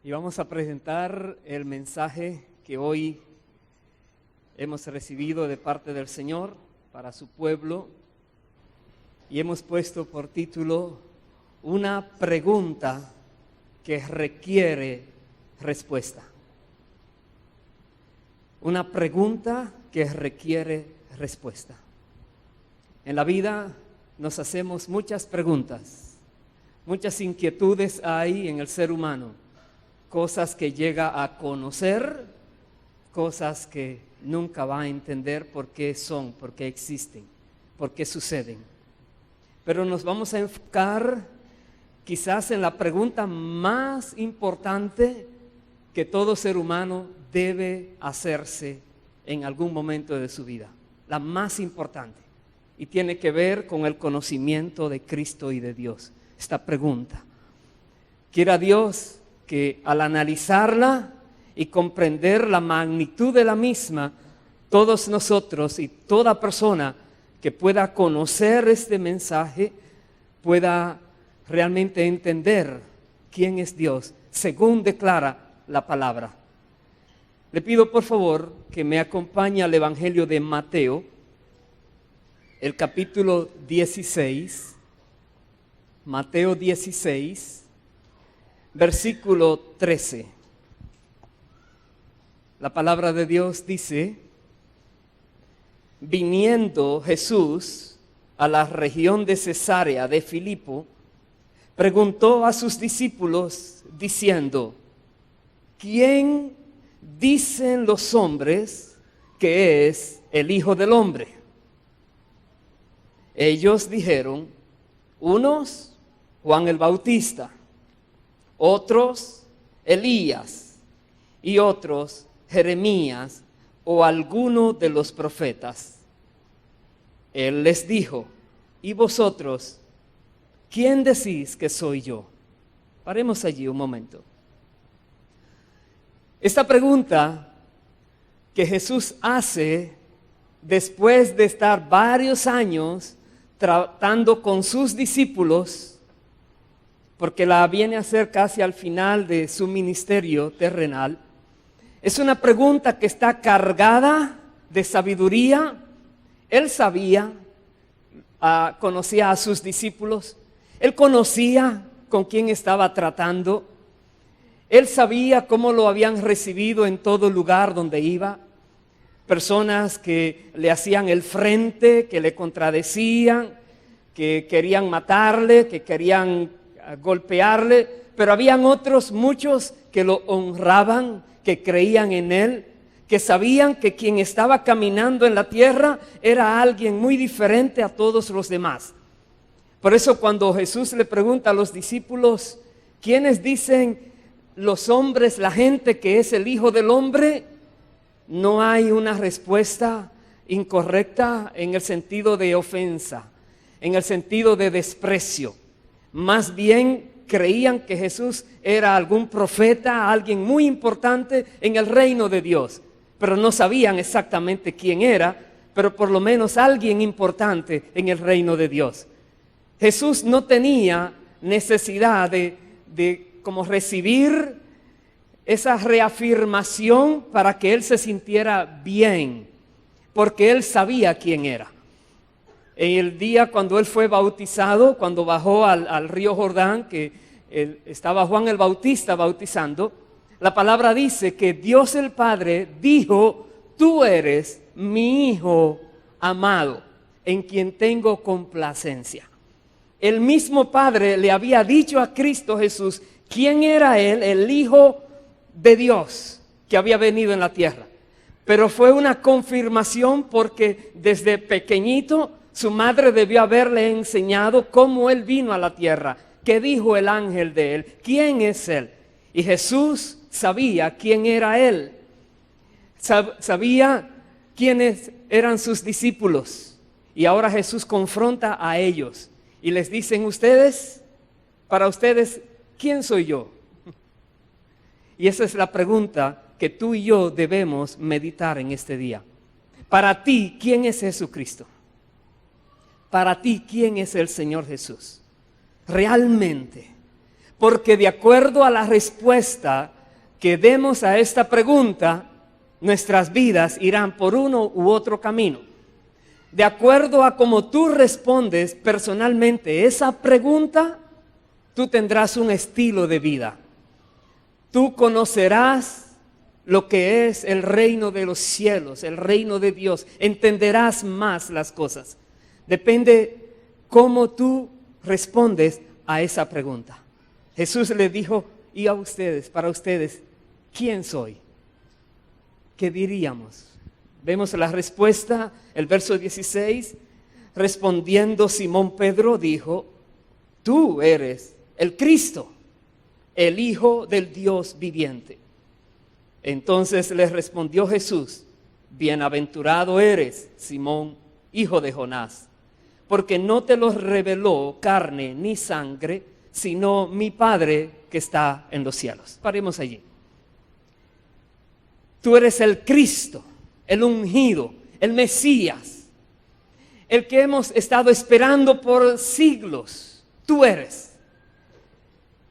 Y vamos a presentar el mensaje que hoy hemos recibido de parte del Señor para su pueblo. Y hemos puesto por título una pregunta que requiere respuesta. Una pregunta que requiere respuesta. En la vida nos hacemos muchas preguntas, muchas inquietudes hay en el ser humano. Cosas que llega a conocer, cosas que nunca va a entender por qué son, por qué existen, por qué suceden. Pero nos vamos a enfocar quizás en la pregunta más importante que todo ser humano debe hacerse en algún momento de su vida. La más importante. Y tiene que ver con el conocimiento de Cristo y de Dios. Esta pregunta. Quiera Dios que al analizarla y comprender la magnitud de la misma, todos nosotros y toda persona que pueda conocer este mensaje pueda realmente entender quién es Dios, según declara la palabra. Le pido por favor que me acompañe al Evangelio de Mateo, el capítulo 16, Mateo 16, versículo 13. La palabra de Dios dice: viniendo Jesús a la región de Cesarea de Filipo, preguntó a sus discípulos diciendo: ¿quién dicen los hombres que es el Hijo del Hombre? Ellos dijeron: unos, Juan el Bautista, otros, Elías, y otros, Jeremías o alguno de los profetas. Él les dijo: ¿y vosotros, quién decís que soy yo? Paremos allí un momento. Esta pregunta que Jesús hace después de estar varios años tratando con sus discípulos, porque la viene a hacer casi al final de su ministerio terrenal, es una pregunta que está cargada de sabiduría. Él sabía, conocía a sus discípulos, él conocía con quién estaba tratando, él sabía cómo lo habían recibido en todo lugar donde iba. Personas que le hacían el frente, que le contradecían, que querían matarle, que querían golpearle, pero habían otros muchos que lo honraban, que creían en él, que sabían que quien estaba caminando en la tierra era alguien muy diferente a todos los demás. Por eso cuando Jesús le pregunta a los discípulos: ¿quiénes dicen los hombres, la gente, que es el Hijo del Hombre? No hay una respuesta incorrecta en el sentido de ofensa, en el sentido de desprecio. Más bien creían que Jesús era algún profeta, alguien muy importante en el reino de Dios, pero no sabían exactamente quién era, pero por lo menos alguien importante en el reino de Dios. Jesús no tenía necesidad de como recibir esa reafirmación para que él se sintiera bien, porque él sabía quién era. En el día cuando él fue bautizado, cuando bajó al río Jordán, que estaba Juan el Bautista bautizando, la palabra dice que Dios el Padre dijo: tú eres mi Hijo amado, en quien tengo complacencia. El mismo Padre le había dicho a Cristo Jesús quién era él, el Hijo de Dios que había venido en la tierra. Pero fue una confirmación porque desde pequeñito su madre debió haberle enseñado cómo él vino a la tierra, qué dijo el ángel de él, quién es él. Y Jesús sabía quién era él, sabía quiénes eran sus discípulos. Y ahora Jesús confronta a ellos y les dicen: ustedes, para ustedes, ¿quién soy yo? Y esa es la pregunta que tú y yo debemos meditar en este día. Para ti, ¿quién es Jesucristo? Para ti, ¿quién es el Señor Jesús? Realmente. Porque de acuerdo a la respuesta que demos a esta pregunta, nuestras vidas irán por uno u otro camino. De acuerdo a cómo tú respondes personalmente esa pregunta, tú tendrás un estilo de vida. Tú conocerás lo que es el reino de los cielos, el reino de Dios. Entenderás más las cosas. Depende cómo tú respondes a esa pregunta. Jesús le dijo, y a ustedes, para ustedes, ¿quién soy? ¿Qué diríamos? Vemos la respuesta, el verso 16, respondiendo Simón Pedro dijo, tú eres el Cristo, el Hijo del Dios viviente. Entonces le respondió Jesús, bienaventurado eres, Simón, hijo de Jonás, porque no te lo reveló carne ni sangre, sino mi Padre que está en los cielos. Paremos allí. Tú eres el Cristo, el ungido, el Mesías, el que hemos estado esperando por siglos. Tú eres.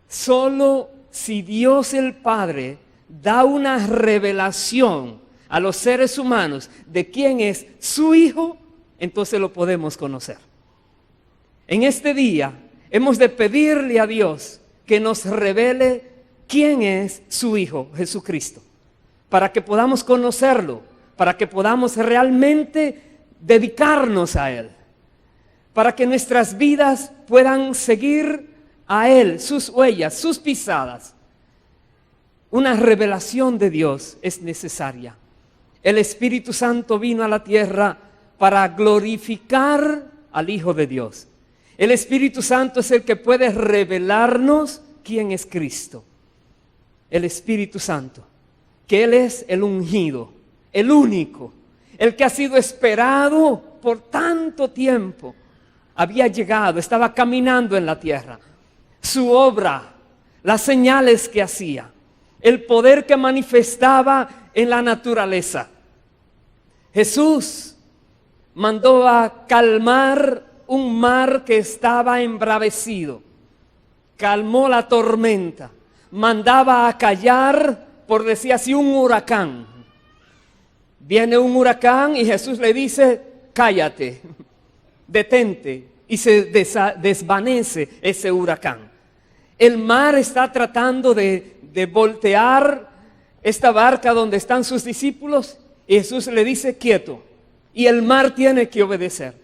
Solo si Dios el Padre da una revelación a los seres humanos de quién es su Hijo, entonces lo podemos conocer. En este día hemos de pedirle a Dios que nos revele quién es su Hijo, Jesucristo, para que podamos conocerlo, para que podamos realmente dedicarnos a Él, para que nuestras vidas puedan seguir a Él, sus huellas, sus pisadas. Una revelación de Dios es necesaria. El Espíritu Santo vino a la tierra para glorificar al Hijo de Dios. El Espíritu Santo es el que puede revelarnos quién es Cristo. El Espíritu Santo, que Él es el ungido, el único, el que ha sido esperado por tanto tiempo. Había llegado, estaba caminando en la tierra. Su obra, las señales que hacía, el poder que manifestaba en la naturaleza. Jesús mandó a calmar un mar que estaba embravecido. Calmó la tormenta. Mandaba a callar, por decir así, un huracán. Viene un huracán y Jesús le dice, cállate, detente, y se desvanece ese huracán. El mar está tratando de voltear esta barca donde están sus discípulos y Jesús le dice quieto y el mar tiene que obedecer.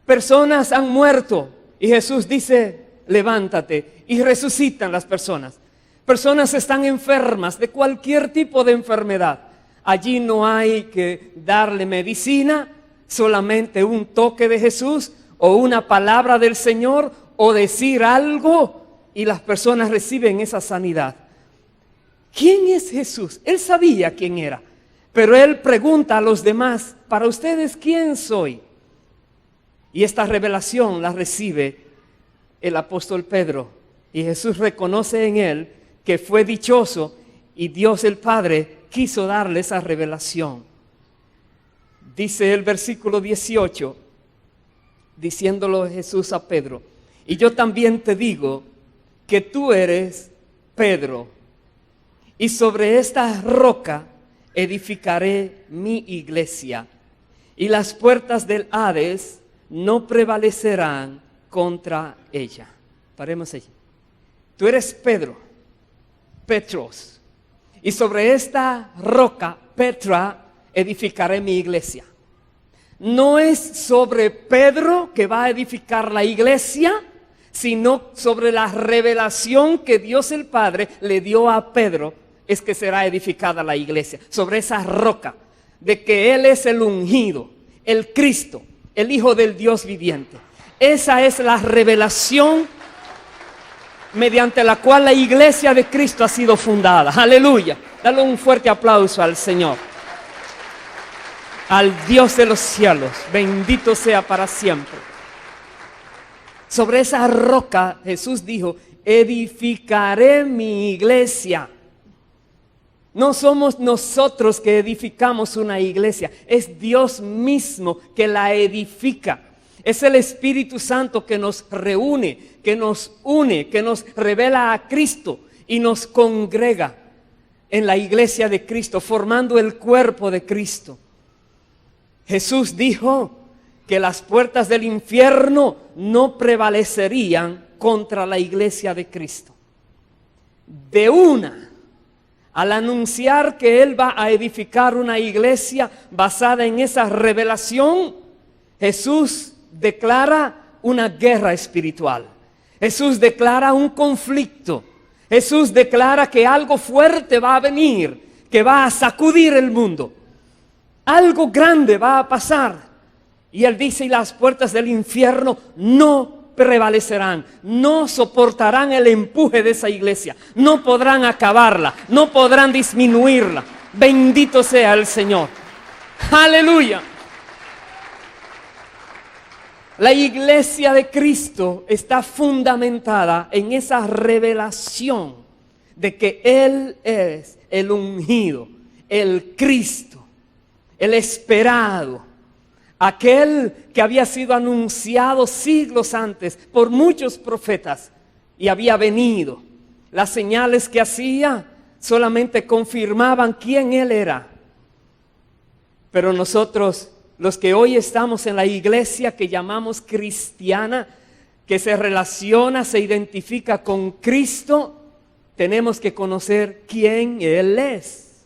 Personas han muerto y Jesús dice levántate y resucitan las personas. Personas están enfermas de cualquier tipo de enfermedad. Allí no hay que darle medicina, solamente un toque de Jesús o una palabra del Señor o decir algo y las personas reciben esa sanidad. ¿Quién es Jesús? Él sabía quién era, pero Él pregunta a los demás, para ustedes, ¿quién soy? Y esta revelación la recibe el apóstol Pedro y Jesús reconoce en él que fue dichoso y Dios el Padre quiso darle esa revelación. Dice el versículo 18, diciéndolo Jesús a Pedro, y yo también te digo que tú eres Pedro, y sobre esta roca edificaré mi iglesia, y las puertas del Hades no prevalecerán contra ella. Paremos allí. Tú eres Pedro, Petros, y sobre esta roca, Petra, edificaré mi iglesia. No es sobre Pedro que va a edificar la iglesia, sino sobre la revelación que Dios el Padre le dio a Pedro, es que será edificada la iglesia. Sobre esa roca, de que Él es el ungido, el Cristo, el Hijo del Dios viviente. Esa es la revelación mediante la cual la iglesia de Cristo ha sido fundada. Aleluya. Dale un fuerte aplauso al Señor. Al Dios de los cielos, bendito sea para siempre. Sobre esa roca Jesús dijo, edificaré mi iglesia. No somos nosotros que edificamos una iglesia, es Dios mismo que la edifica. Es el Espíritu Santo que nos reúne, que nos une, que nos revela a Cristo y nos congrega. en la iglesia de Cristo, formando el cuerpo de Cristo. Jesús dijo que las puertas del infierno no prevalecerían contra la iglesia de Cristo. De una, al anunciar que Él va a edificar una iglesia basada en esa revelación, Jesús declara una guerra espiritual. Jesús declara un conflicto. Jesús declara que algo fuerte va a venir, que va a sacudir el mundo. Algo grande va a pasar. Y Él dice, y las puertas del infierno no prevalecerán, no soportarán el empuje de esa iglesia, no podrán acabarla, no podrán disminuirla. Bendito sea el Señor. Aleluya. La iglesia de Cristo está fundamentada en esa revelación de que Él es el ungido, el Cristo, el esperado, aquel que había sido anunciado siglos antes por muchos profetas y había venido. Las señales que hacía solamente confirmaban quién Él era. Pero nosotros, los que hoy estamos en la iglesia que llamamos cristiana, que se relaciona, se identifica con Cristo, tenemos que conocer quién Él es.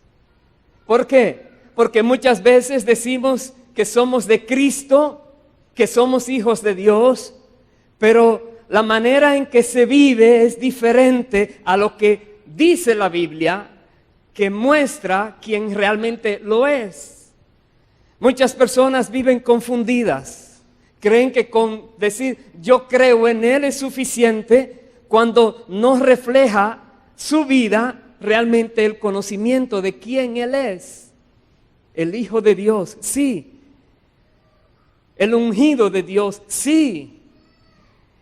¿Por qué? Porque muchas veces decimos que somos de Cristo, que somos hijos de Dios, pero la manera en que se vive es diferente a lo que dice la Biblia, que muestra quién realmente lo es. Muchas personas viven confundidas, creen que con decir yo creo en Él es suficiente cuando no refleja su vida realmente el conocimiento de quién Él es. El Hijo de Dios, sí. El ungido de Dios, sí.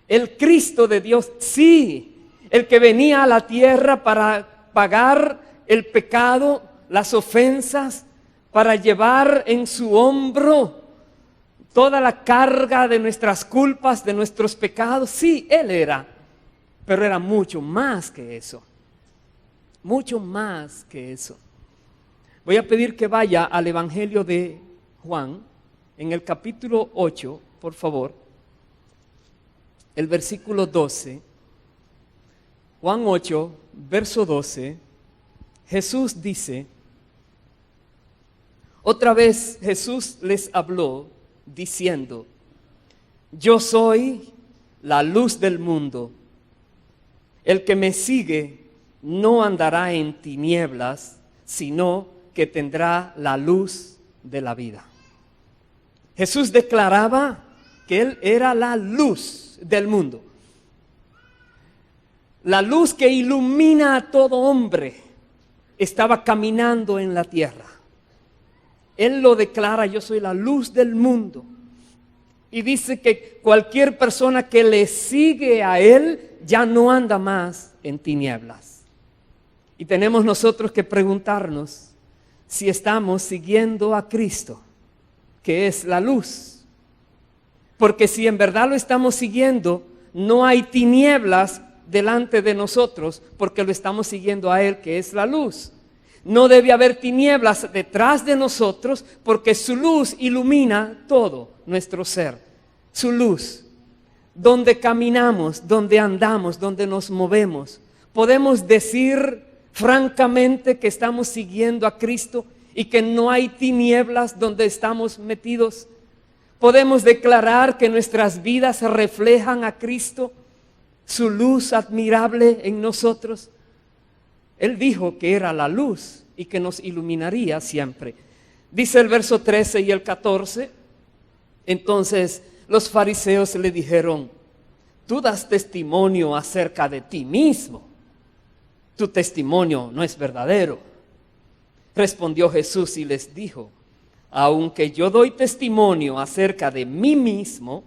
El Cristo de Dios, sí. El que venía a la tierra para pagar el pecado, las ofensas, para llevar en su hombro toda la carga de nuestras culpas, de nuestros pecados. Sí, Él era, pero era mucho más que eso. Mucho más que eso. Voy a pedir que vaya al Evangelio de Juan, en el capítulo 8, por favor, el versículo 12. Juan 8, verso 12, Jesús dice, otra vez Jesús les habló diciendo, yo soy la luz del mundo. El que me sigue no andará en tinieblas, sino que tendrá la luz de la vida. Jesús declaraba que Él era la luz del mundo. La luz que ilumina a todo hombre estaba caminando en la tierra. Él lo declara, yo soy la luz del mundo. Y dice que cualquier persona que le sigue a Él ya no anda más en tinieblas. Y tenemos nosotros que preguntarnos si estamos siguiendo a Cristo, que es la luz. Porque si en verdad lo estamos siguiendo, no hay tinieblas delante de nosotros, porque lo estamos siguiendo a Él, que es la luz. No debe haber tinieblas detrás de nosotros, porque su luz ilumina todo nuestro ser. Su luz, donde caminamos, donde andamos, donde nos movemos, podemos decir francamente que estamos siguiendo a Cristo y que no hay tinieblas donde estamos metidos. Podemos declarar que nuestras vidas reflejan a Cristo, su luz admirable en nosotros. Él dijo que era la luz y que nos iluminaría siempre. Dice el verso 13 y el 14, entonces los fariseos le dijeron, tú das testimonio acerca de ti mismo, tu testimonio no es verdadero. Respondió Jesús y les dijo, aunque yo doy testimonio acerca de mí mismo,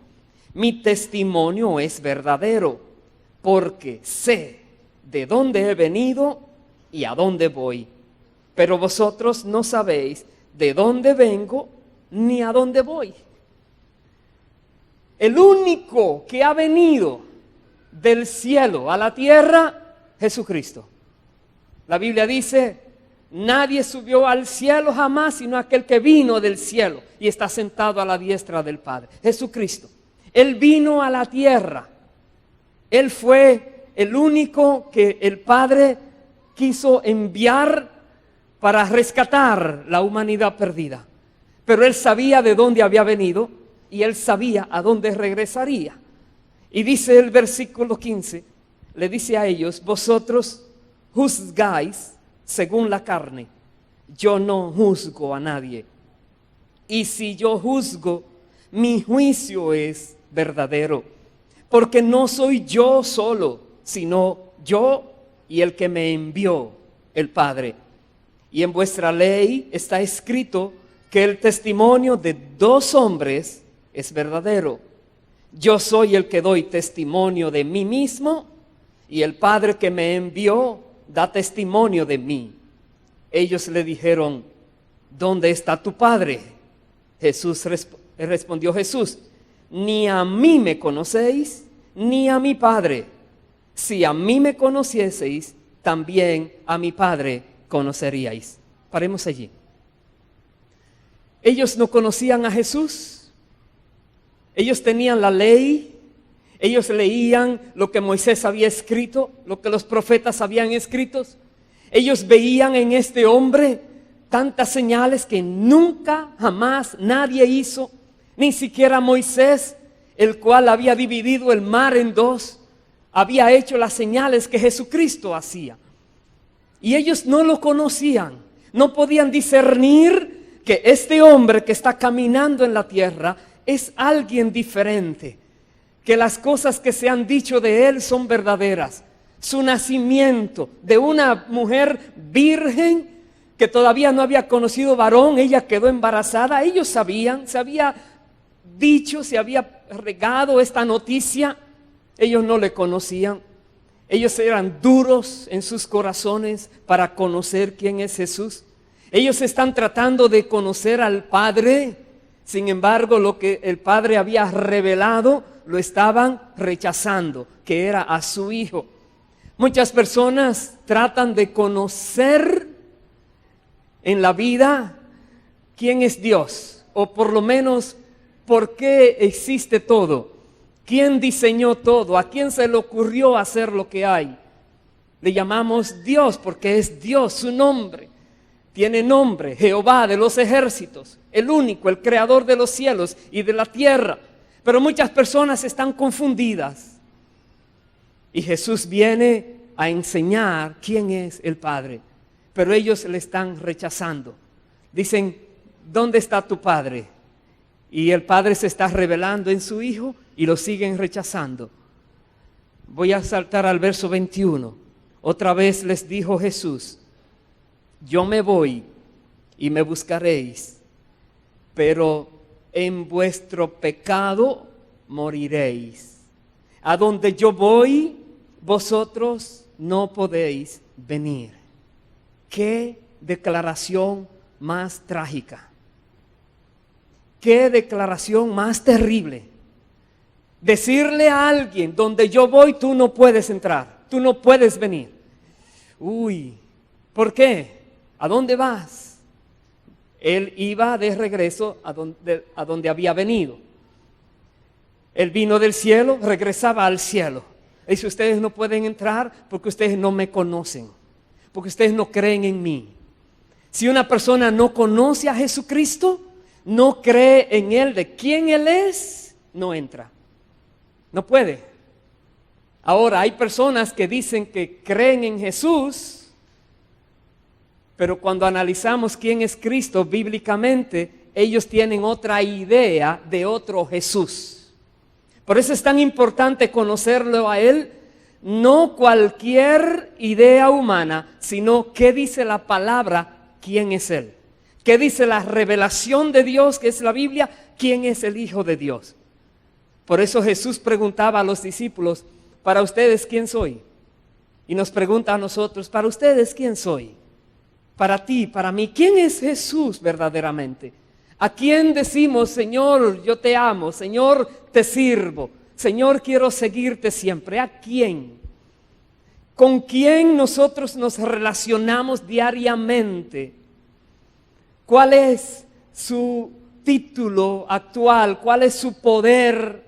mi testimonio es verdadero, porque sé de dónde he venido y a dónde voy. Pero vosotros no sabéis de dónde vengo ni a dónde voy. El único que ha venido del cielo a la tierra, Jesucristo. La Biblia dice, nadie subió al cielo jamás, sino aquel que vino del cielo y está sentado a la diestra del Padre, Jesucristo. Él vino a la tierra. Él fue el único que el Padre quiso enviar para rescatar la humanidad perdida. Pero Él sabía de dónde había venido y Él sabía a dónde regresaría. Y dice el versículo 15, le dice a ellos: vosotros juzgáis según la carne, yo no juzgo a nadie. Y si yo juzgo, mi juicio es verdadero, porque no soy yo solo, sino yo y el que me envió, el Padre. Y en vuestra ley está escrito que el testimonio de dos hombres es verdadero. Yo soy el que doy testimonio de mí mismo, y el Padre que me envió da testimonio de mí. Ellos le dijeron: ¿dónde está tu Padre? Respondió Jesús: ni a mí me conocéis, ni a mi Padre. Si a mí me conocieseis, también a mi Padre conoceríais. Paremos allí. Ellos no conocían a Jesús. Ellos tenían la ley. Ellos leían lo que Moisés había escrito, lo que los profetas habían escrito. Ellos veían en este hombre tantas señales que nunca, jamás nadie hizo, ni siquiera Moisés, el cual había dividido el mar en dos, había hecho las señales que Jesucristo hacía. Y ellos no lo conocían, no podían discernir que este hombre que está caminando en la tierra es alguien diferente, que las cosas que se han dicho de él son verdaderas. Su nacimiento de una mujer virgen que todavía no había conocido varón, ella quedó embarazada. Ellos sabían, se había dicho, se había regado esta noticia. Ellos no le conocían. Ellos eran duros en sus corazones para conocer quién es Jesús. Ellos están tratando de conocer al Padre. Sin embargo, lo que el Padre había revelado lo estaban rechazando, que era a su Hijo. Muchas personas tratan de conocer en la vida quién es Dios, o por lo menos por qué existe todo, quién diseñó todo, a quién se le ocurrió hacer lo que hay. Le llamamos Dios porque es Dios, su nombre. Tiene nombre, Jehová de los ejércitos, el único, el creador de los cielos y de la tierra. Pero muchas personas están confundidas. Y Jesús viene a enseñar quién es el Padre. Pero ellos le están rechazando. Dicen: ¿dónde está tu Padre? Y el Padre se está revelando en su Hijo y lo siguen rechazando. Voy a saltar al verso 21. Otra vez les dijo Jesús: yo me voy y me buscaréis, pero en vuestro pecado moriréis. A donde yo voy, vosotros no podéis venir. Qué declaración más trágica. Qué declaración más terrible. Decirle a alguien: donde yo voy, tú no puedes entrar, tú no puedes venir. Uy, ¿por qué? ¿A dónde vas? Él iba de regreso a donde había venido. Él vino del cielo, regresaba al cielo. Dice: ustedes no pueden entrar porque ustedes no me conocen, porque ustedes no creen en mí. Si una persona no conoce a Jesucristo, no cree en Él, de quién Él es, no entra. No puede. Ahora, hay personas que dicen que creen en Jesús, pero cuando analizamos quién es Cristo bíblicamente, ellos tienen otra idea de otro Jesús. Por eso es tan importante conocerlo a Él, no cualquier idea humana, sino qué dice la palabra, quién es Él. Qué dice la revelación de Dios, que es la Biblia, quién es el Hijo de Dios. Por eso Jesús preguntaba a los discípulos: ¿para ustedes quién soy? Y nos pregunta a nosotros: ¿para ustedes quién soy? Para ti, para mí, ¿quién es Jesús verdaderamente? ¿A quién decimos: Señor, yo te amo, Señor, te sirvo, Señor, quiero seguirte siempre? ¿A quién? con quién nosotros nos relacionamos diariamente, cuál es su título actual, cuál es su poder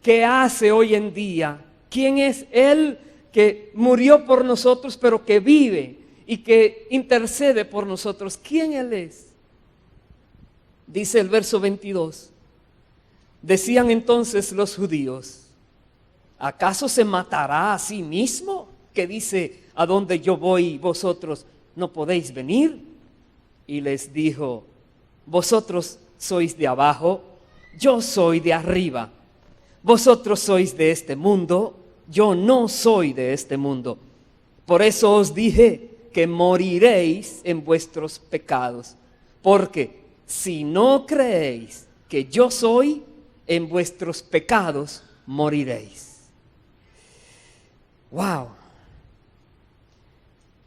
que hace hoy en día, quién es Él que murió por nosotros pero que vive y que intercede por nosotros, quién Él es. Dice el verso 22, decían entonces los judíos, ¿acaso se matará a sí mismo? Que dice, a donde yo voy vosotros no podéis venir. Y les dijo, vosotros sois de abajo, yo soy de arriba. Vosotros sois de este mundo, yo no soy de este mundo. Por eso os dije que moriréis en vuestros pecados. Porque si no creéis que yo soy, en vuestros pecados moriréis. Wow.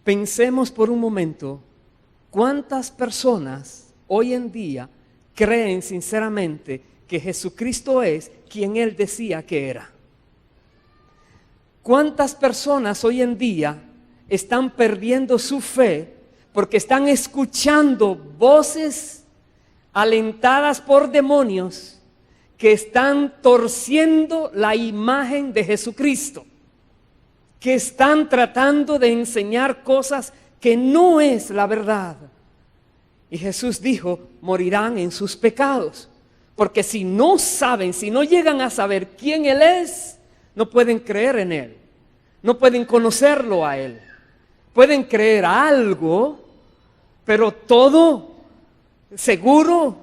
Pensemos por un momento, ¿cuántas personas hoy en día creen sinceramente que Jesucristo es quien Él decía que era? ¿Cuántas personas hoy en día están perdiendo su fe porque están escuchando voces alentadas por demonios que están torciendo la imagen de Jesucristo, que están tratando de enseñar cosas que no es la verdad? Y Jesús dijo, morirán en sus pecados, porque si no saben, si no llegan a saber quién Él es, no pueden creer en Él, no pueden conocerlo a Él. Pueden creer algo, pero todo seguro,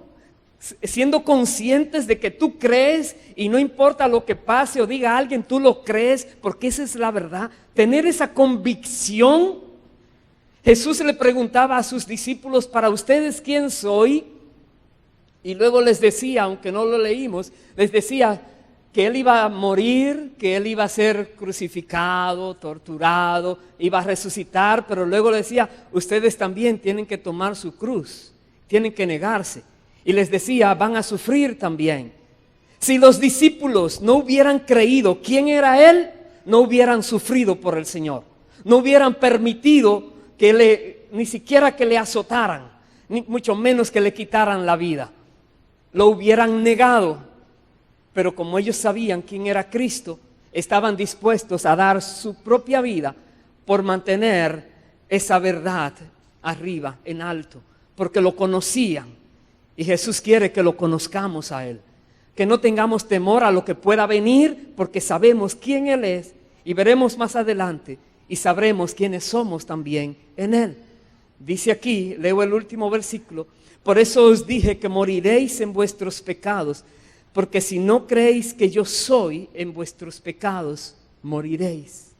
siendo conscientes de que tú crees y no importa lo que pase o diga alguien, tú lo crees porque esa es la verdad. Tener esa convicción. Jesús le preguntaba a sus discípulos, ¿para ustedes quién soy? Y luego les decía, aunque no lo leímos, les decía que Él iba a morir, que Él iba a ser crucificado, torturado, iba a resucitar, pero luego les decía, ustedes también tienen que tomar su cruz, tienen que negarse. Y les decía, van a sufrir también. Si los discípulos no hubieran creído quién era Él, no hubieran sufrido por el Señor. No hubieran permitido ni siquiera que le azotaran, ni mucho menos que le quitaran la vida. Lo hubieran negado. Pero como ellos sabían quién era Cristo, estaban dispuestos a dar su propia vida por mantener esa verdad arriba, en alto, porque lo conocían. Y Jesús quiere que lo conozcamos a Él, que no tengamos temor a lo que pueda venir, porque sabemos quién Él es y veremos más adelante y sabremos quiénes somos también en Él. Dice aquí, leo el último versículo, por eso os dije que moriréis en vuestros pecados, porque si no creéis que yo soy, en vuestros pecados moriréis.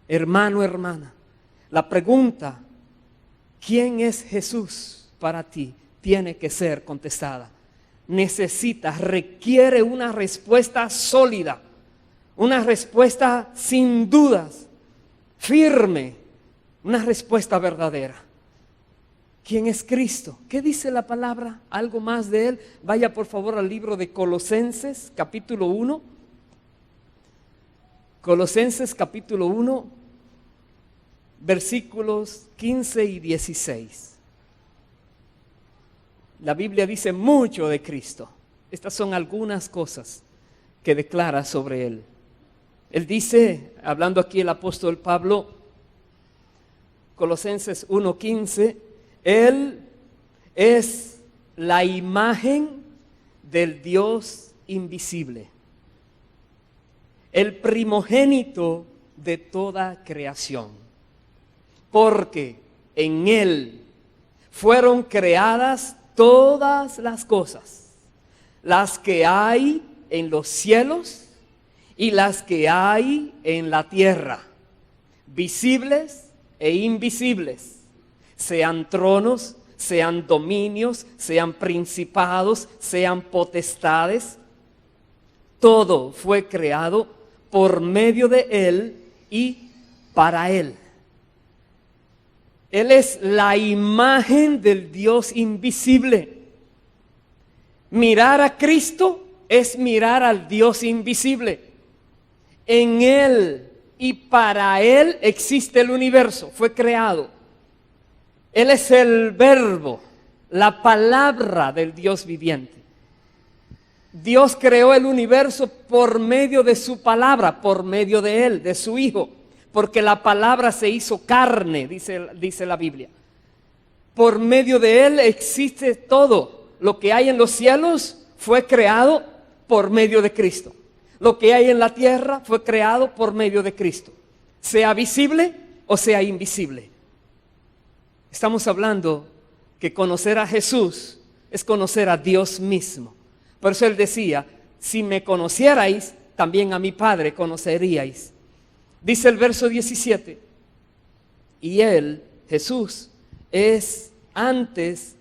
Hermano, hermana, la pregunta, ¿quién es Jesús para ti? Tiene que ser contestada. Requiere una respuesta sólida, una respuesta sin dudas, firme, una respuesta verdadera. ¿Quién es Cristo? ¿Qué dice la palabra? ¿Algo más de Él? Vaya por favor al libro de Colosenses, capítulo 1. Colosenses, capítulo 1, versículos 15 y 16. La Biblia dice mucho de Cristo. Estas son algunas cosas que declara sobre Él. Él dice, hablando aquí el apóstol Pablo, Colosenses 1:15, Él es la imagen del Dios invisible, el primogénito de toda creación, porque en Él fueron creadas todas las cosas, las que hay en los cielos y las que hay en la tierra, visibles e invisibles, sean tronos, sean dominios, sean principados, sean potestades. Todo fue creado por medio de Él y para Él. Él es la imagen del Dios invisible. Mirar a Cristo es mirar al Dios invisible. En Él y para Él existe el universo, fue creado. Él es el verbo, la palabra del Dios viviente. Dios creó el universo por medio de su palabra, por medio de Él, de su Hijo, porque la palabra se hizo carne, dice la Biblia. Por medio de Él existe todo. Lo que hay en los cielos fue creado por medio de Cristo. Lo que hay en la tierra fue creado por medio de Cristo, sea visible o sea invisible. Estamos hablando que conocer a Jesús es conocer a Dios mismo. Por eso Él decía, si me conocierais, también a mi Padre conoceríais. Dice el verso 17, y Él, Jesús, es antes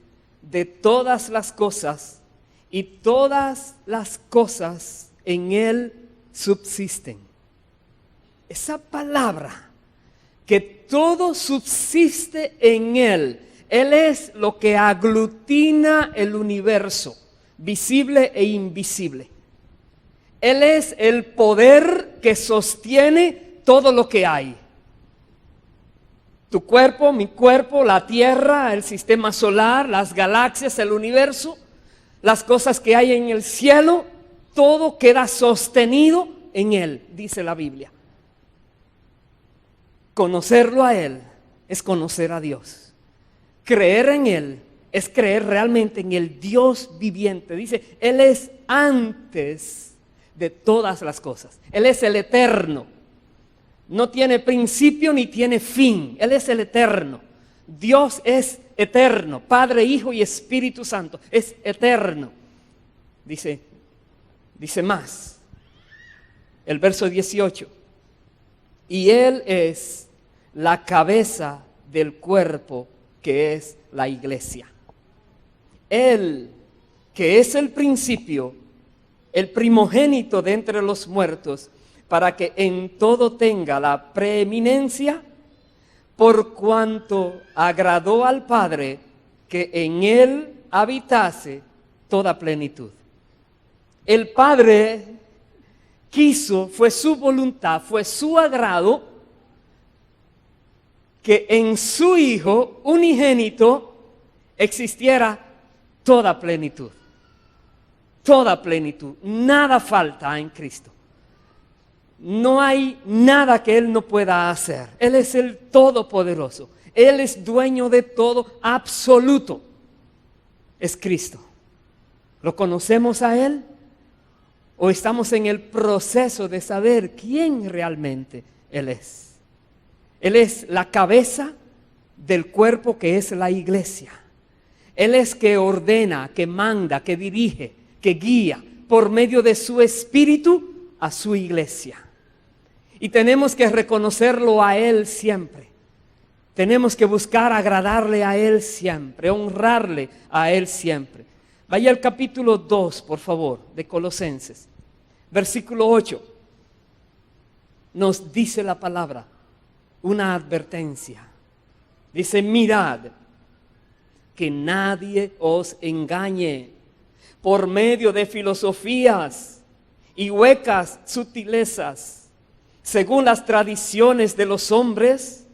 de todas las cosas, y todas las cosas en Él subsisten. Esa palabra, que todo subsiste en Él. Él es lo que aglutina el universo, visible e invisible. Él es el poder que sostiene todo lo que hay. Tu cuerpo, mi cuerpo, la tierra, el sistema solar, las galaxias, el universo, las cosas que hay en el cielo, todo queda sostenido en Él, dice la Biblia. Conocerlo a Él es conocer a Dios. Creer en Él es creer realmente en el Dios viviente. Dice, Él es antes de todas las cosas. Él es el eterno. No tiene principio ni tiene fin. Él es el eterno. Dios es eterno. Padre, Hijo y Espíritu Santo. Es eterno. Dice más. El verso 18. Y Él es la cabeza del cuerpo que es la iglesia. Él, que es el principio, el primogénito de entre los muertos, para que en todo tenga la preeminencia, por cuanto agradó al Padre que en Él habitase toda plenitud. El Padre quiso, fue su voluntad, fue su agrado, que en su Hijo unigénito existiera toda plenitud. Toda plenitud. Nada falta en Cristo. No hay nada que Él no pueda hacer. Él es el Todopoderoso. Él es dueño de todo, absoluto. Es Cristo. ¿Lo conocemos a Él? ¿O estamos en el proceso de saber quién realmente Él es? Él es la cabeza del cuerpo que es la iglesia. Él es que ordena, que manda, que dirige, que guía por medio de su espíritu a su iglesia. Y tenemos que reconocerlo a Él siempre. Tenemos que buscar agradarle a Él siempre, honrarle a Él siempre. Vaya al capítulo 2, por favor, de Colosenses. Versículo 8. Nos dice la palabra, una advertencia. Dice, mirad, que nadie os engañe por medio de filosofías y huecas sutilezas, según las tradiciones de los hombres,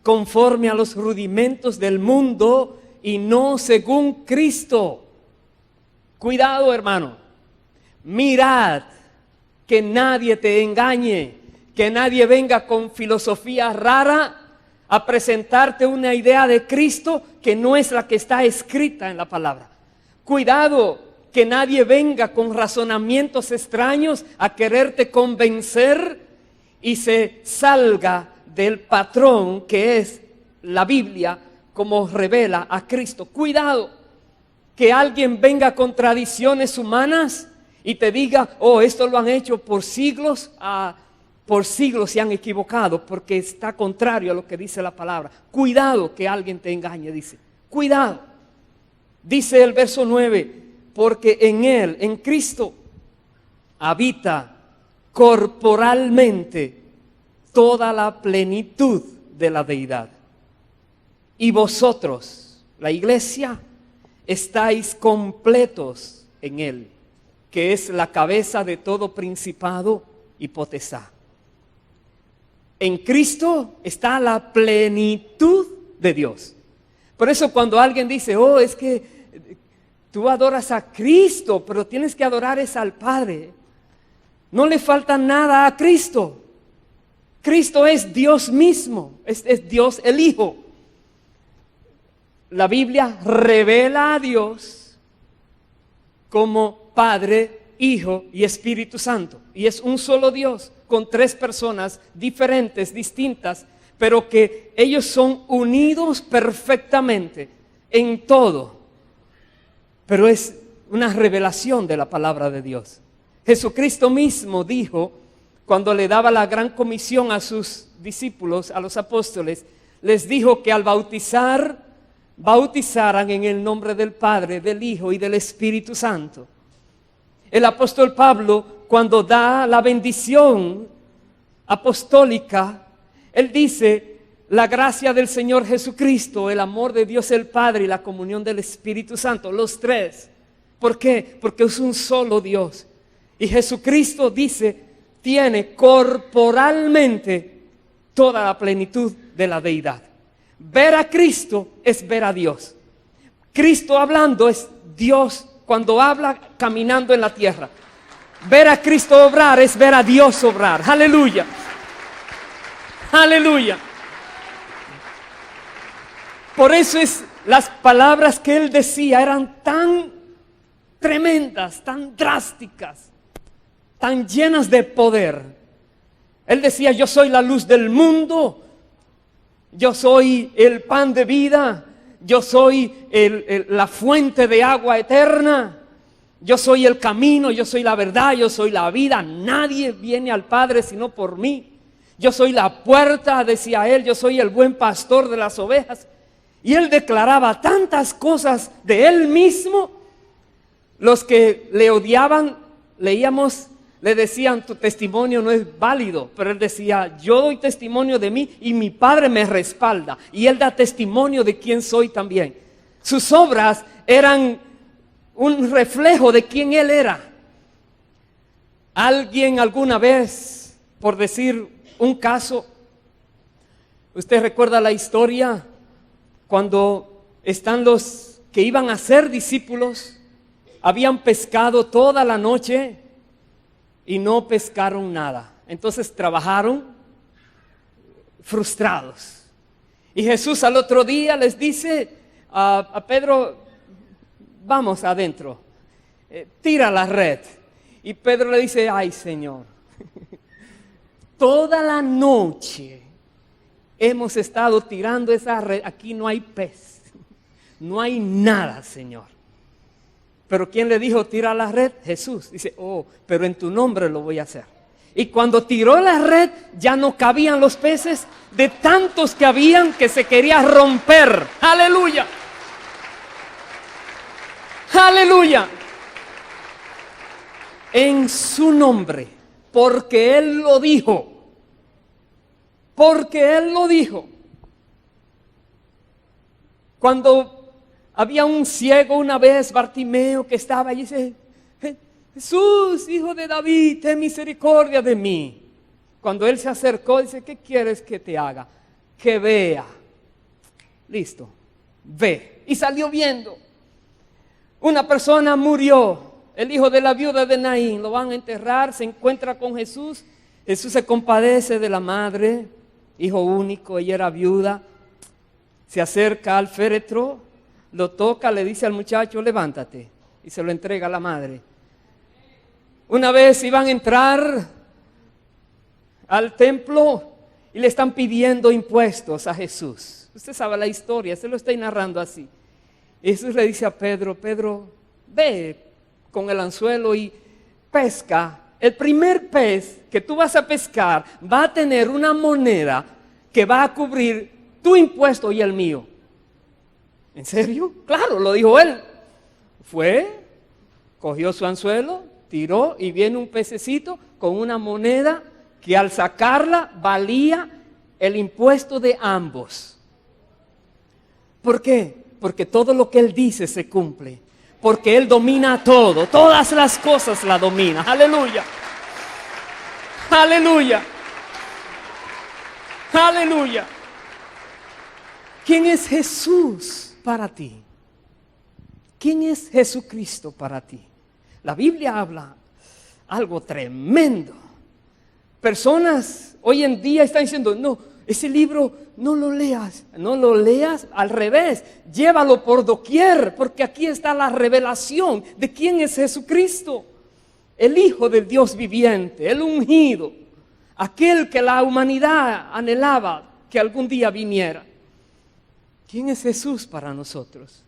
conforme a los rudimentos del mundo y no según Cristo. Cuidado, hermano. Mirad que nadie te engañe, que nadie venga con filosofía rara a presentarte una idea de Cristo que no es la que está escrita en la palabra. Cuidado, que nadie venga con razonamientos extraños a quererte convencer y se salga del patrón que es la Biblia como revela a Cristo. Cuidado, que alguien venga con tradiciones humanas y te diga, oh, esto lo han hecho por siglos se han equivocado porque está contrario a lo que dice la palabra. Cuidado que alguien te engañe, dice. Cuidado. Dice el verso 9, porque en Él, en Cristo, habita corporalmente toda la plenitud de la deidad. Y vosotros, la iglesia, estáis completos en Él, que es la cabeza de todo principado y potestad. En Cristo está la plenitud de Dios. Por eso cuando alguien dice, oh, es que tú adoras a Cristo, pero tienes que adorar es al Padre. No le falta nada a Cristo. Cristo es Dios mismo, es Dios el Hijo. La Biblia revela a Dios como Padre, Hijo y Espíritu Santo. Y es un solo Dios con tres personas diferentes, distintas, pero que ellos son unidos perfectamente en todo. Pero es una revelación de la palabra de Dios. Jesucristo mismo dijo, cuando le daba la gran comisión a sus discípulos, a los apóstoles, les dijo que al bautizaran en el nombre del Padre, del Hijo y del Espíritu Santo. El apóstol Pablo, cuando da la bendición apostólica, él dice, la gracia del Señor Jesucristo, el amor de Dios el Padre y la comunión del Espíritu Santo, los tres. ¿Por qué? Porque es un solo Dios. Y Jesucristo dice, tiene corporalmente toda la plenitud de la deidad. Ver a Cristo es ver a Dios. Cristo hablando es Dios cuando habla caminando en la tierra. Ver a Cristo obrar es ver a Dios obrar. Aleluya. Aleluya. Por eso las palabras que él decía eran tan tremendas, tan drásticas, tan llenas de poder. Él decía, yo soy la luz del mundo, yo soy el pan de vida, yo soy la fuente de agua eterna, yo soy el camino, yo soy la verdad, yo soy la vida, nadie viene al Padre sino por mí. Yo soy la puerta, decía él, yo soy el buen pastor de las ovejas. Y él declaraba tantas cosas de él mismo. Los que le odiaban, leíamos, le decían, tu testimonio no es válido. Pero él decía, yo doy testimonio de mí y mi Padre me respalda. Y él da testimonio de quién soy también. Sus obras eran un reflejo de quién él era. Alguien alguna vez, por decir un caso, usted recuerda la historia cuando están los que iban a ser discípulos, habían pescado toda la noche y no pescaron nada. Entonces trabajaron frustrados. Y Jesús al otro día les dice a Pedro, vamos adentro, tira la red. Y Pedro le dice, ay Señor, toda la noche hemos estado tirando esa red, aquí no hay pez, no hay nada, Señor. Pero ¿quién le dijo tira la red? Jesús. Dice, oh, pero en tu nombre lo voy a hacer. Y cuando tiró la red, ya no cabían los peces de tantos que habían que se quería romper. ¡Aleluya! ¡Aleluya! En su nombre, porque Él lo dijo. Porque Él lo dijo. Cuando había un ciego una vez, Bartimeo, que estaba allí, dice, Jesús, hijo de David, ten misericordia de mí. Cuando él se acercó, dice, ¿qué quieres que te haga? Que vea. Listo, ve. Y salió viendo. Una persona murió, el hijo de la viuda de Naín, lo van a enterrar, se encuentra con Jesús. Jesús se compadece de la madre, hijo único, ella era viuda. Se acerca al féretro, lo toca, le dice al muchacho, levántate, y se lo entrega a la madre. Una vez iban a entrar al templo y le están pidiendo impuestos a Jesús. Usted sabe la historia, se lo estoy narrando así. Y Jesús le dice a Pedro, Pedro, ve con el anzuelo y pesca. El primer pez que tú vas a pescar va a tener una moneda que va a cubrir tu impuesto y el mío. ¿En serio? Claro, lo dijo él. Fue, cogió su anzuelo, tiró y viene un pececito con una moneda que al sacarla valía el impuesto de ambos. ¿Por qué? Porque todo lo que él dice se cumple. Porque él domina todo, todas las cosas la domina. Aleluya. Aleluya. Aleluya. ¿Quién es Jesús para ti? ¿Quién es Jesucristo para ti? La Biblia habla algo tremendo. Personas hoy en día están diciendo, no, ese libro no lo leas. No lo leas, al revés, llévalo por doquier, porque aquí está la revelación de quién es Jesucristo. El Hijo del Dios viviente, el ungido, aquel que la humanidad anhelaba que algún día viniera. ¿Quién es Jesús para nosotros?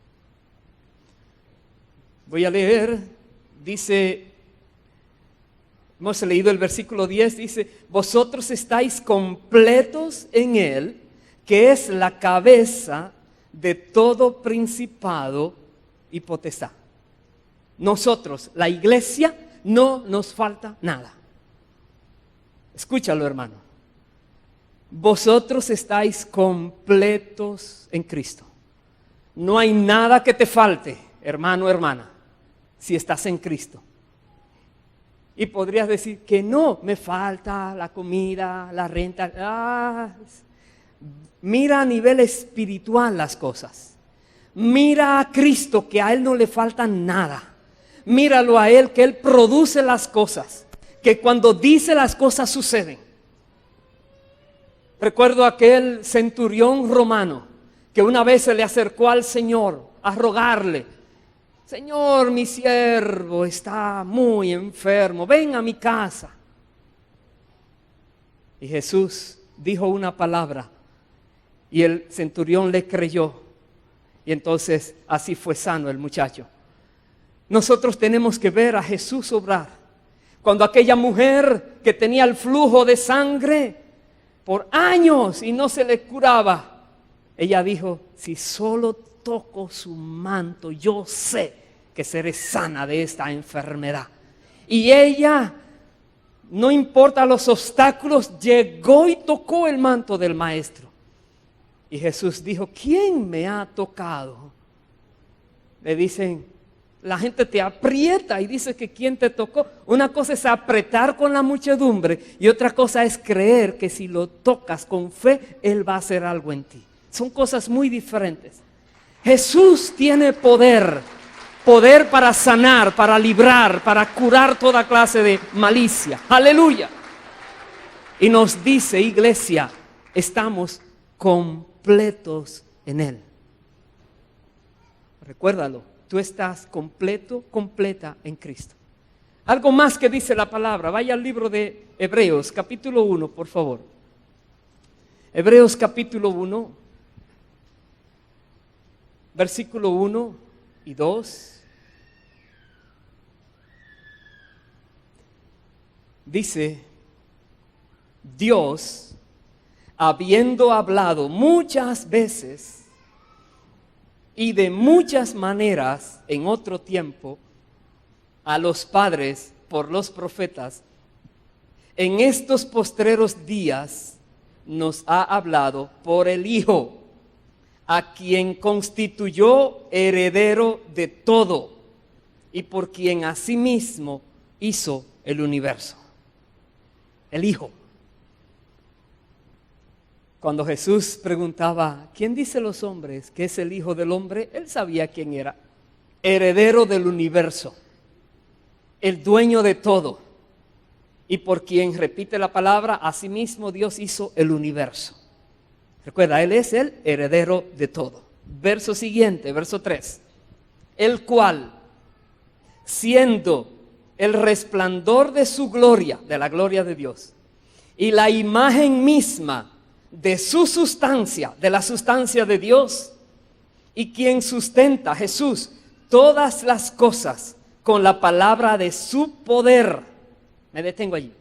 Voy a leer, dice, hemos leído el versículo 10, dice, vosotros estáis completos en Él, que es la cabeza de todo principado y potestad. Nosotros, la iglesia, no nos falta nada. Escúchalo, hermano. Vosotros estáis completos en Cristo. No hay nada que te falte, hermano, hermana, si estás en Cristo. Y podrías decir que no, me falta la comida, la renta. Mira a nivel espiritual las cosas. Mira a Cristo, que a Él no le falta nada. Míralo a Él, que Él produce las cosas, que cuando dice las cosas suceden. Recuerdo aquel centurión romano que una vez se le acercó al Señor a rogarle, Señor, mi siervo está muy enfermo, ven a mi casa. Y Jesús dijo una palabra y el centurión le creyó. Y entonces así fue sano el muchacho. Nosotros tenemos que ver a Jesús obrar. Cuando aquella mujer que tenía el flujo de sangre por años y no se le curaba, ella dijo, si solo toco su manto, yo sé que seré sana de esta enfermedad. Y ella, no importa los obstáculos, llegó y tocó el manto del maestro. Y Jesús dijo, ¿quién me ha tocado? Le dicen, la gente te aprieta y dice que quién te tocó. Una cosa es apretar con la muchedumbre y otra cosa es creer que si lo tocas con fe, Él va a hacer algo en ti. Son cosas muy diferentes. Jesús tiene poder para sanar, para librar, para curar toda clase de malicia. Aleluya. Y nos dice, iglesia, estamos completos en Él. Recuérdalo. Tú estás completo, completa en Cristo. Algo más que dice la palabra. Vaya al libro de Hebreos, capítulo 1, por favor. Hebreos, capítulo 1, versículo 1 y 2. Dice, Dios, habiendo hablado muchas veces y de muchas maneras en otro tiempo a los padres por los profetas, en estos postreros días nos ha hablado por el Hijo, a quien constituyó heredero de todo y por quien asimismo hizo el universo. El Hijo. Cuando Jesús preguntaba, ¿quién dice los hombres que es el Hijo del Hombre? Él sabía quién era. Heredero del universo. El dueño de todo. Y por quien, repite la palabra, asimismo Dios hizo el universo. Recuerda, Él es el heredero de todo. Verso siguiente, verso 3. El cual, siendo el resplandor de su gloria, de la gloria de Dios, y la imagen misma de su sustancia, de la sustancia de Dios, y quien sustenta, Jesús, todas las cosas con la palabra de su poder. Me detengo allí.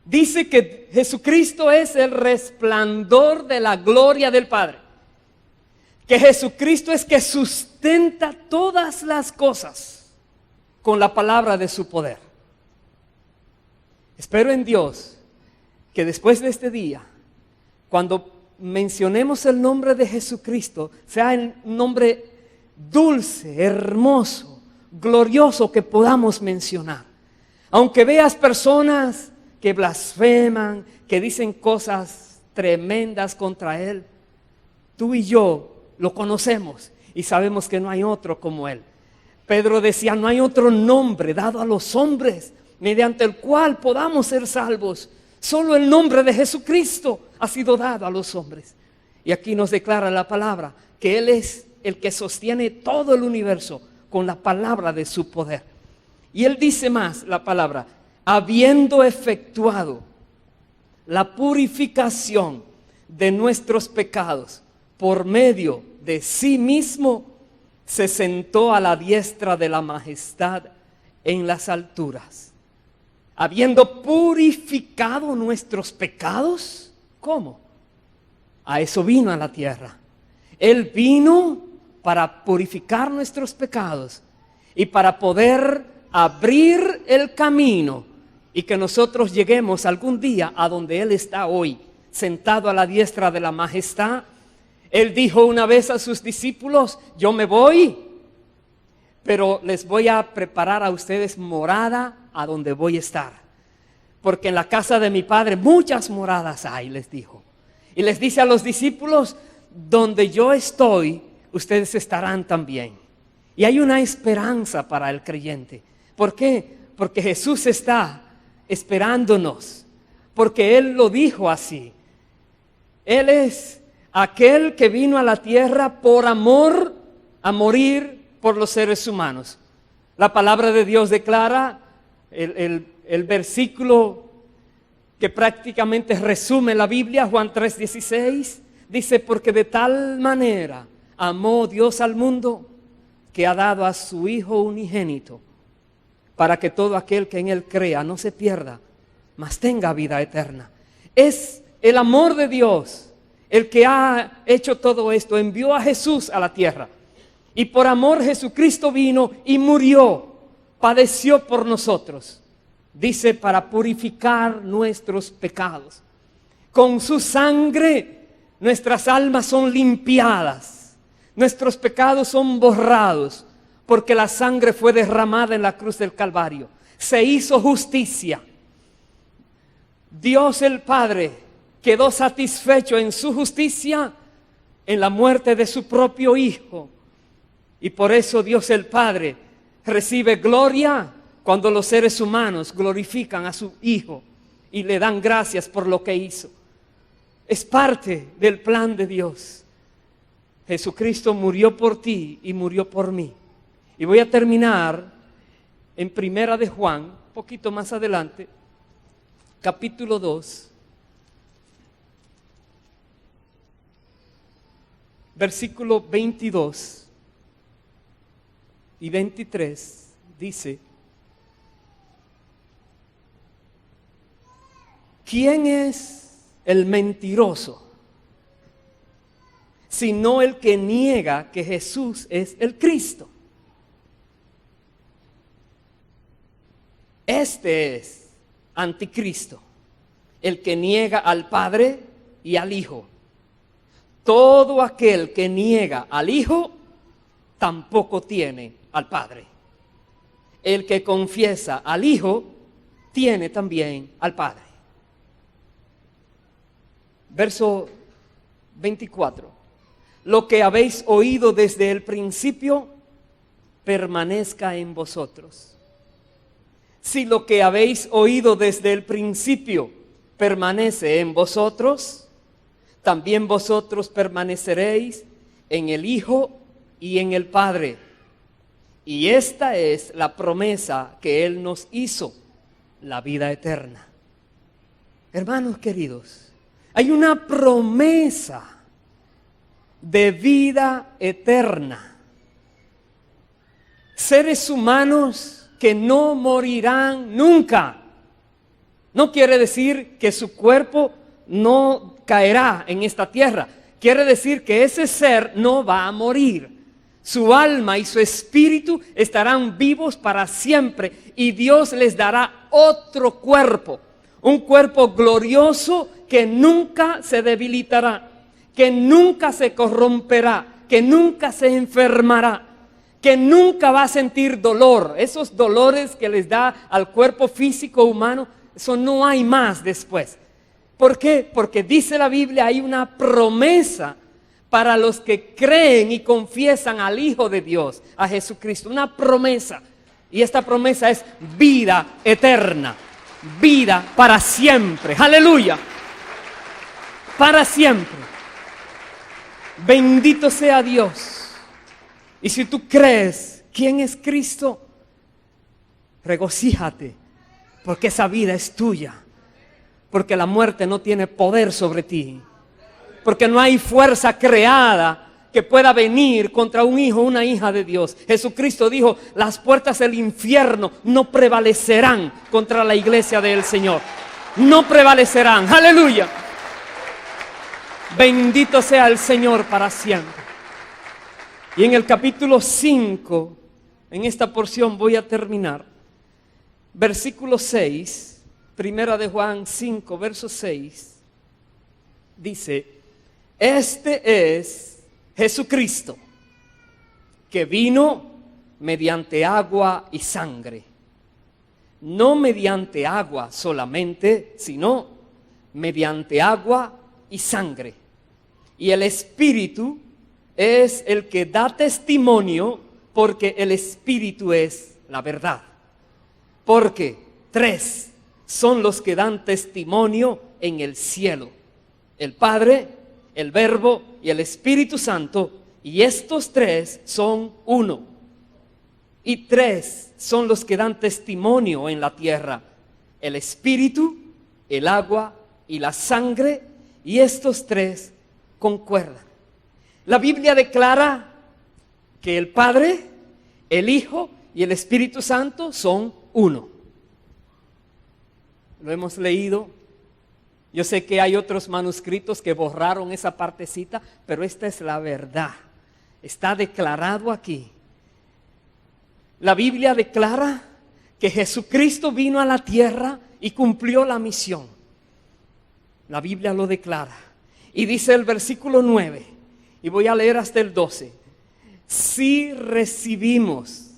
Dice que Jesucristo es el resplandor de la gloria del Padre. Que Jesucristo es que sustenta todas las cosas con la palabra de su poder. Espero en Dios que después de este día, cuando mencionemos el nombre de Jesucristo, sea un nombre dulce, hermoso, glorioso que podamos mencionar. Aunque veas personas que blasfeman, que dicen cosas tremendas contra Él. Tú y yo lo conocemos y sabemos que no hay otro como Él. Pedro decía, no hay otro nombre dado a los hombres mediante el cual podamos ser salvos. Solo el nombre de Jesucristo ha sido dado a los hombres. Y aquí nos declara la palabra que Él es el que sostiene todo el universo con la palabra de su poder. Y Él dice más la palabra, habiendo efectuado la purificación de nuestros pecados por medio de sí mismo, se sentó a la diestra de la majestad en las alturas. Habiendo purificado nuestros pecados, ¿cómo? A eso vino a la tierra. Él vino para purificar nuestros pecados y para poder abrir el camino y que nosotros lleguemos algún día a donde Él está hoy, sentado a la diestra de la majestad. Él dijo una vez a sus discípulos, yo me voy, pero les voy a preparar a ustedes morada a donde voy a estar. Porque en la casa de mi Padre muchas moradas hay, les dijo. Y les dice a los discípulos, donde yo estoy, ustedes estarán también. Y hay una esperanza para el creyente. ¿Por qué? Porque Jesús está esperándonos. Porque Él lo dijo así. Él es aquel que vino a la tierra por amor a morir por los seres humanos. La palabra de Dios declara, el versículo que prácticamente resume la Biblia, Juan 3:16, dice, porque de tal manera amó Dios al mundo que ha dado a su Hijo unigénito, para que todo aquel que en Él crea no se pierda, mas tenga vida eterna. Es el amor de Dios el que ha hecho todo esto, envió a Jesús a la tierra. Y por amor Jesucristo vino y murió, padeció por nosotros. Dice, para purificar nuestros pecados. Con su sangre nuestras almas son limpiadas. Nuestros pecados son borrados, porque la sangre fue derramada en la cruz del Calvario. Se hizo justicia. Dios el Padre quedó satisfecho en su justicia en la muerte de su propio Hijo. Y por eso Dios el Padre recibe gloria cuando los seres humanos glorifican a su Hijo y le dan gracias por lo que hizo. Es parte del plan de Dios. Jesucristo murió por ti y murió por mí. Y voy a terminar en Primera de Juan, un poquito más adelante, capítulo 2. Versículo 22 y 23 dice, ¿quién es el mentiroso? Sino el que niega que Jesús es el Cristo. Este es anticristo, el que niega al Padre y al Hijo. Todo aquel que niega al Hijo, tampoco tiene al Padre. El que confiesa al Hijo, tiene también al Padre. Verso 24. Lo que habéis oído desde el principio, permanezca en vosotros. Si lo que habéis oído desde el principio permanece en vosotros, también vosotros permaneceréis en el Hijo y en el Padre. Y esta es la promesa que Él nos hizo, la vida eterna. Hermanos queridos, hay una promesa de vida eterna. Seres humanos que no morirán nunca. No quiere decir que su cuerpo no caerá en esta tierra. Quiere decir que ese ser no va a morir. Su alma y su espíritu estarán vivos para siempre y Dios les dará otro cuerpo. Un cuerpo glorioso que nunca se debilitará, que nunca se corromperá, que nunca se enfermará, que nunca va a sentir dolor. Esos dolores que les da al cuerpo físico humano, eso no hay más después. ¿Por qué? Porque dice la Biblia, hay una promesa para los que creen y confiesan al Hijo de Dios, a Jesucristo. Una promesa. Y esta promesa es vida eterna. Vida para siempre. ¡Aleluya! Para siempre. Bendito sea Dios. Y si tú crees quién es Cristo, regocíjate, porque esa vida es tuya. Porque la muerte no tiene poder sobre ti. Porque no hay fuerza creada que pueda venir contra un hijo o una hija de Dios. Jesucristo dijo, las puertas del infierno no prevalecerán contra la iglesia del Señor. No prevalecerán. Aleluya. Bendito sea el Señor para siempre. Y en el capítulo 5, en esta porción voy a terminar. Versículo 6. Primera de Juan 5, verso 6, dice, este es Jesucristo, que vino mediante agua y sangre. No mediante agua solamente, sino mediante agua y sangre. Y el Espíritu es el que da testimonio, porque el Espíritu es la verdad. Porque tres son los que dan testimonio en el cielo: el Padre, el Verbo y el Espíritu Santo, y estos tres son uno. Y tres son los que dan testimonio en la tierra: el Espíritu, el agua y la sangre, y estos tres concuerdan. La Biblia declara que el Padre, el Hijo y el Espíritu Santo son uno. Lo hemos leído. Yo sé que hay otros manuscritos que borraron esa partecita, pero esta es la verdad. Está declarado aquí. La Biblia declara que Jesucristo vino a la tierra y cumplió la misión. La Biblia lo declara. Y dice el versículo 9, y voy a leer hasta el 12. Si recibimos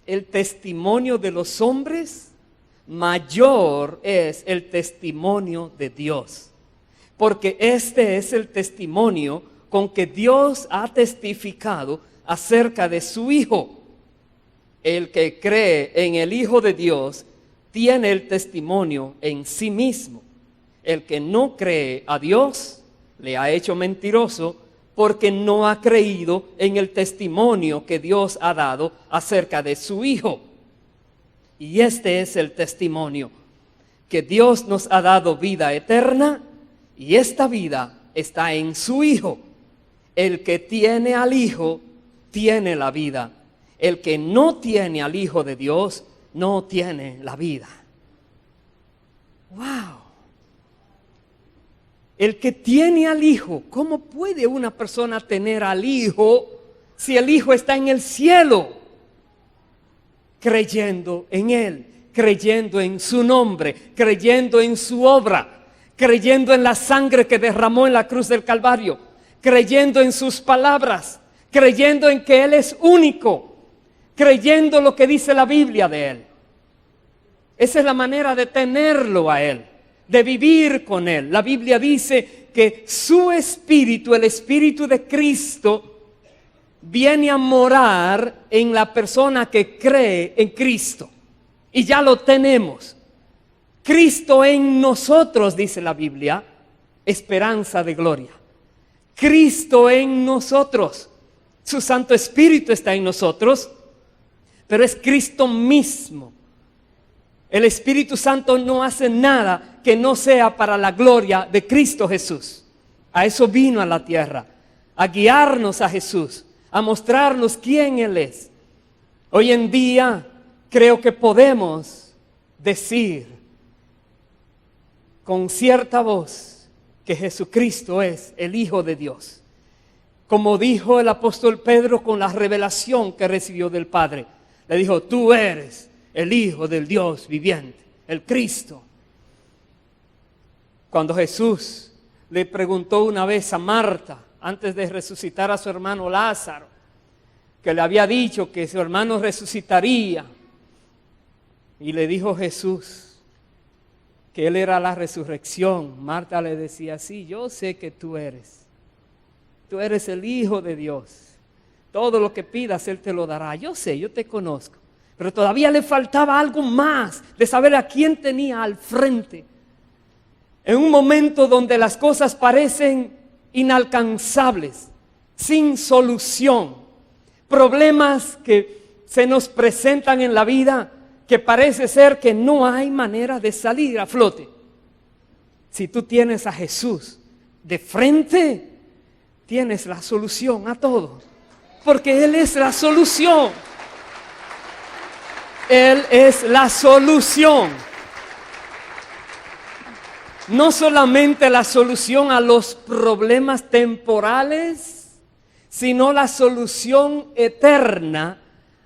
el testimonio de los hombres, mayor es el testimonio de Dios, porque este es el testimonio con que Dios ha testificado acerca de su Hijo. El que cree en el Hijo de Dios tiene el testimonio en sí mismo. El que no cree a Dios le ha hecho mentiroso, porque no ha creído en el testimonio que Dios ha dado acerca de su Hijo. Y este es el testimonio, que Dios nos ha dado vida eterna, y esta vida está en su Hijo. El que tiene al Hijo, tiene la vida. El que no tiene al Hijo de Dios, no tiene la vida. ¡Wow! El que tiene al Hijo, ¿cómo puede una persona tener al Hijo si el Hijo está en el cielo? Creyendo en Él, creyendo en su nombre, creyendo en su obra, creyendo en la sangre que derramó en la cruz del Calvario, creyendo en sus palabras, creyendo en que Él es único, creyendo lo que dice la Biblia de Él. Esa es la manera de tenerlo a Él, de vivir con Él. La Biblia dice que su Espíritu, el Espíritu de Cristo, viene a morar en la persona que cree en Cristo. Y ya lo tenemos. Cristo en nosotros, dice la Biblia, esperanza de gloria. Cristo en nosotros. Su Santo Espíritu está en nosotros, pero es Cristo mismo. El Espíritu Santo no hace nada que no sea para la gloria de Cristo Jesús. A eso vino a la tierra, a guiarnos a Jesús, a mostrarnos quién Él es. Hoy en día creo que podemos decir con cierta voz que Jesucristo es el Hijo de Dios. Como dijo el apóstol Pedro con la revelación que recibió del Padre. Le dijo: tú eres el Hijo del Dios viviente, el Cristo. Cuando Jesús le preguntó una vez a Marta, antes de resucitar a su hermano Lázaro, que le había dicho que su hermano resucitaría, y le dijo Jesús: que Él era la resurrección, Marta le decía, sí, yo sé que tú eres el Hijo de Dios. Todo lo que pidas Él te lo dará. Yo sé, yo te conozco. Pero todavía le faltaba algo más de saber a quién tenía al frente. En un momento donde las cosas parecen inalcanzables, sin solución, problemas que se nos presentan en la vida que parece ser que no hay manera de salir a flote. Si tú tienes a Jesús de frente, tienes la solución a todo, porque Él es la solución. Él es la solución. No solamente la solución a los problemas temporales, sino la solución eterna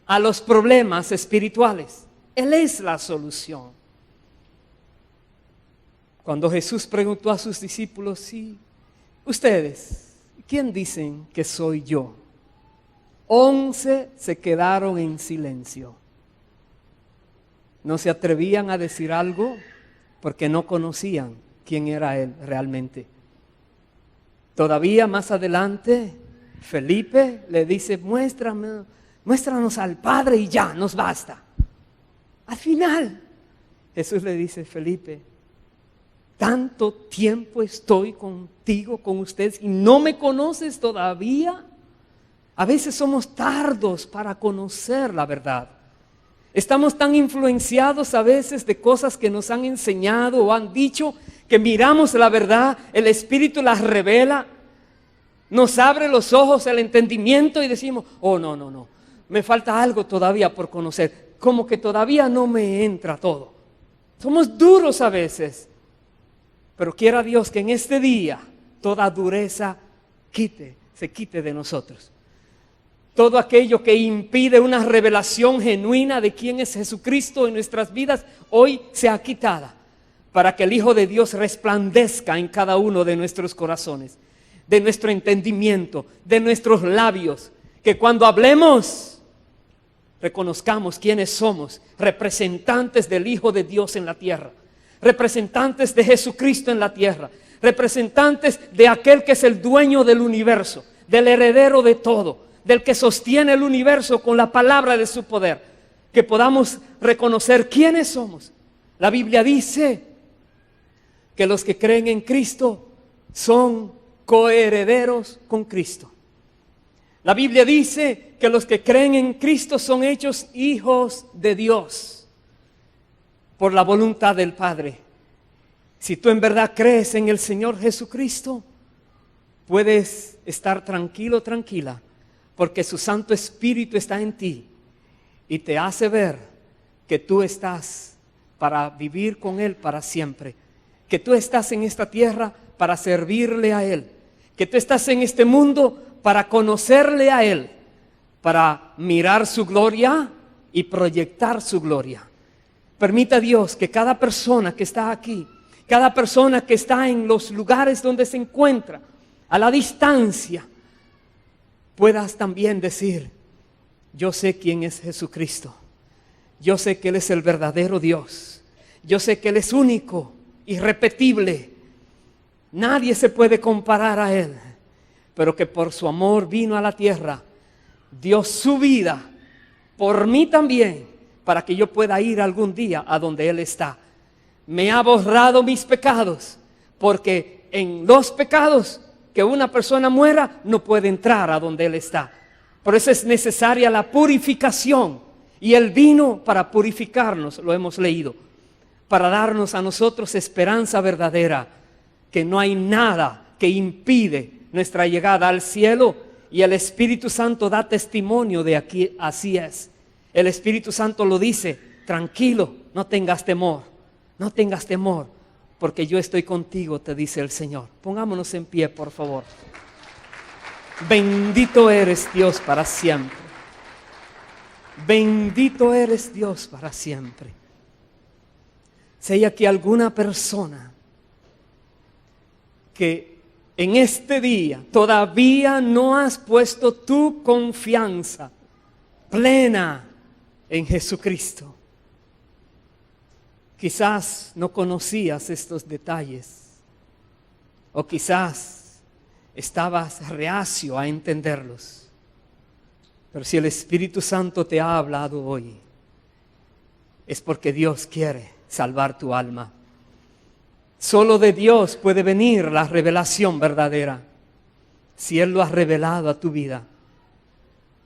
a los problemas espirituales. Él es la solución. Cuando Jesús preguntó a sus discípulos, sí, ustedes, ¿quién dicen que soy yo? 11 se quedaron en silencio. No se atrevían a decir algo porque no conocían quién era Él realmente. Todavía más adelante, Felipe le dice, muéstranos al Padre y ya, nos basta. Al final, Jesús le dice, Felipe, tanto tiempo estoy contigo, con ustedes, y no me conoces todavía. A veces somos tardos para conocer la verdad. Estamos tan influenciados a veces de cosas que nos han enseñado o han dicho, que miramos la verdad, el Espíritu las revela, nos abre los ojos, el entendimiento y decimos, oh no, me falta algo todavía por conocer, como que todavía no me entra todo. Somos duros a veces, pero quiera Dios que en este día toda dureza se quite de nosotros. Todo aquello que impide una revelación genuina de quién es Jesucristo en nuestras vidas, hoy sea quitada, para que el Hijo de Dios resplandezca en cada uno de nuestros corazones, de nuestro entendimiento, de nuestros labios, que cuando hablemos, reconozcamos quiénes somos, representantes del Hijo de Dios en la tierra, representantes de Jesucristo en la tierra, representantes de aquel que es el dueño del universo, del heredero de todo, del que sostiene el universo con la palabra de su poder, que podamos reconocer quiénes somos. La Biblia dice que los que creen en Cristo son coherederos con Cristo. La Biblia dice que los que creen en Cristo son hechos hijos de Dios por la voluntad del Padre. Si tú en verdad crees en el Señor Jesucristo, puedes estar tranquilo, tranquila, porque su Santo Espíritu está en ti y te hace ver que tú estás para vivir con Él para siempre, que tú estás en esta tierra para servirle a Él, que tú estás en este mundo para conocerle a Él, para mirar su gloria y proyectar su gloria. Permita Dios que cada persona que está aquí, cada persona que está en los lugares donde se encuentra, a la distancia, puedas también decir, yo sé quién es Jesucristo, yo sé que Él es el verdadero Dios, yo sé que Él es único, irrepetible, nadie se puede comparar a Él, pero que por su amor vino a la tierra, dio su vida por mí también, para que yo pueda ir algún día a donde Él está. Me ha borrado mis pecados, porque en los pecados que una persona muera no puede entrar a donde Él está. Por eso es necesaria la purificación, y Él vino para purificarnos, lo hemos leído, para darnos a nosotros esperanza verdadera, que no hay nada que impide nuestra llegada al cielo, y el Espíritu Santo da testimonio de aquí, así es. El Espíritu Santo lo dice, tranquilo, no tengas temor, porque yo estoy contigo, te dice el Señor. Pongámonos en pie, por favor. Bendito eres Dios para siempre. Bendito eres Dios para siempre. Si hay aquí alguna persona que en este día todavía no has puesto tu confianza plena en Jesucristo, Quizás no conocías estos detalles, o quizás estabas reacio a entenderlos. Pero si el Espíritu Santo te ha hablado hoy, es porque Dios quiere salvar tu alma. Solo de Dios puede venir la revelación verdadera. Si Él lo ha revelado a tu vida,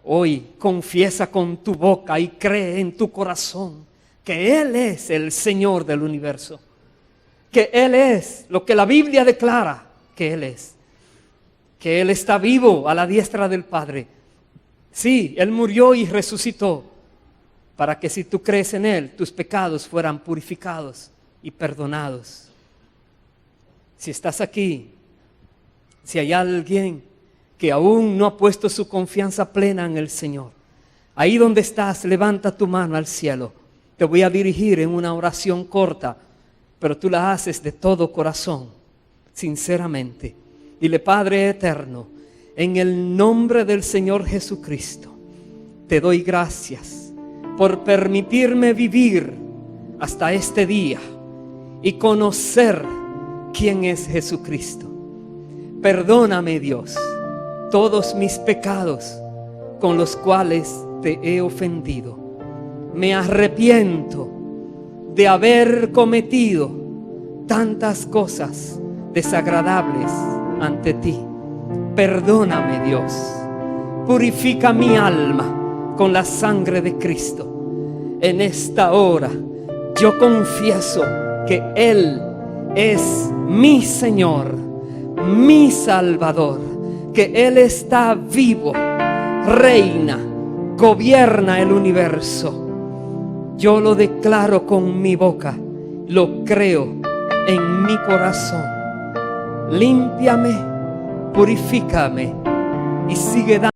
hoy confiesa con tu boca y cree en tu corazón que Él es el Señor del universo, que Él es lo que la Biblia declara que Él es, que Él está vivo a la diestra del Padre. Sí, Él murió y resucitó para que si tú crees en Él, tus pecados fueran purificados y perdonados. Si estás aquí, si hay alguien que aún no ha puesto su confianza plena en el Señor, ahí donde estás, levanta tu mano al cielo. Te voy a dirigir en una oración corta, pero tú la haces de todo corazón, sinceramente. Dile: Padre eterno, en el nombre del Señor Jesucristo, te doy gracias por permitirme vivir hasta este día y conocer quién es Jesucristo. Perdóname, Dios, todos mis pecados con los cuales te he ofendido. Me arrepiento de haber cometido tantas cosas desagradables ante ti. Perdóname, Dios. Purifica mi alma con la sangre de Cristo. En esta hora yo confieso que Él es mi Señor, mi Salvador, que Él está vivo, reina, gobierna el universo. Yo lo declaro con mi boca, lo creo en mi corazón. Límpiame, purifícame y sigue dando